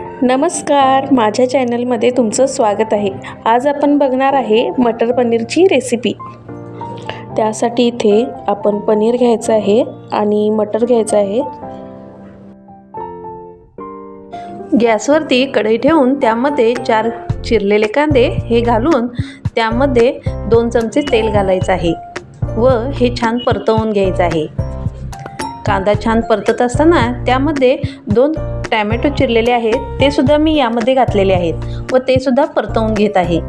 नमस्कार, माझ्या चॅनलमध्ये तुमचं स्वागत आहे। आज आपण बघणार आहे मटर पनीरची रेसिपी। त्यासाठी इथे आपण पनीर घ्यायचं आहे आणि मटर घ्यायचं आहे। गॅसवरती कढई ठेवून त्यामध्ये 4 चिरलेले कांदे हे घालून त्यामध्ये 2 चमचे तेल घालायचं आहे व हे छान परतवून घ्यायचं आहे। कांदा छान परतत असताना त्यामध्ये 2 टोमॅटो चिरलेले आहेत ते सुद्धा मी यामध्ये घातलेले आहेत व ते सुद्धा परतवून घेत आहे।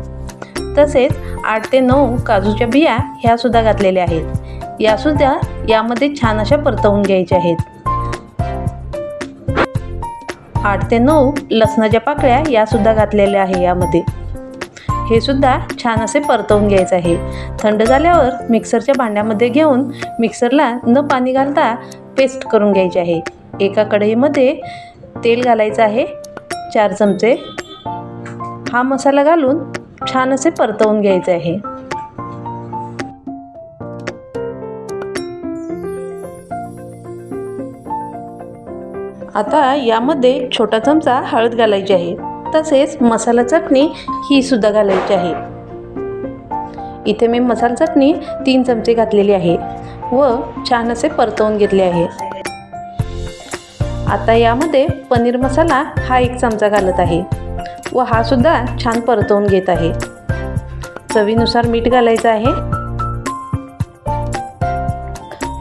तसेच 8 ते 9 काजूच्या बिया ह्या सुद्धा घातलेल्या आहेत, या सुद्धा यामध्ये छान अशा परतवून घ्यायच्या आहेत। 8 ते 9 लसणाच्या पाकळ्या या सुद्धा घातलेल्या आहे यामध्ये, हे सुद्धा छान असे परतवून घ्यायचे आहे। थंड झाल्यावर मिक्सरच्या भांड्यामध्ये घेऊन मिक्सरला न पाणी घालता पेस्ट करून घ्यायची आहे। एका कढईमध्ये तेल घालायचं आहे 4 चमचे, हा मसाला घालून छान असे परतवून घ्यायचे आहे। आता यामध्ये छोटा चमचा हळद घालायची आहे, तसेच मसाला चटणी ही सुद्धा घालायची आहे। इथे मी मसाला चटणी 3 चमचे घातलेली आहे व छान असे परतवून घेतले आहे। आता यामध्ये पनीर मसाला हा 1 चमचा घालत आहे व हा सुद्धा छान परतवून घेत आहे। चवीनुसार मीठ घालायचं आहे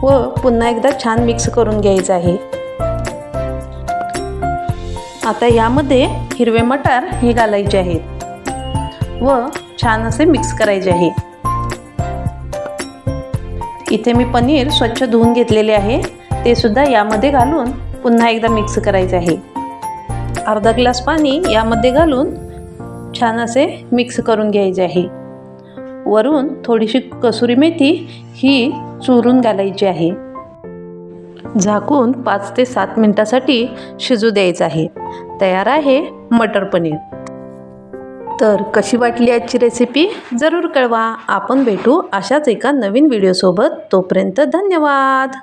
व पुन्हा एकदा छान मिक्स करून घ्यायचं आहे। आता यामध्ये हिरवे मटार हे घालायचे आहेत व छान असे मिक्स करायचे आहे। इथे मी पनीर स्वच्छ धुवून घेतलेले आहे, ते सुद्धा यामध्ये घालून पुन्हा एकदा मिक्स करायचे आहे। अर्धा ग्लास पाणी यामध्ये घालून छान असे मिक्स करून घ्यायचे आहे। वरून थोडीशी कसुरी मेथी ही चुरून घालायची आहे। झाकून 5 ते 7 मिनिटांसाठी शिजू द्यायचं आहे। तयार आहे मटर पनीर। तर कशी वाटली आजची रेसिपी जरूर कळवा। आपण भेटू अशाच एका नवीन व्हिडिओ सोबत, तोपर्यंत धन्यवाद।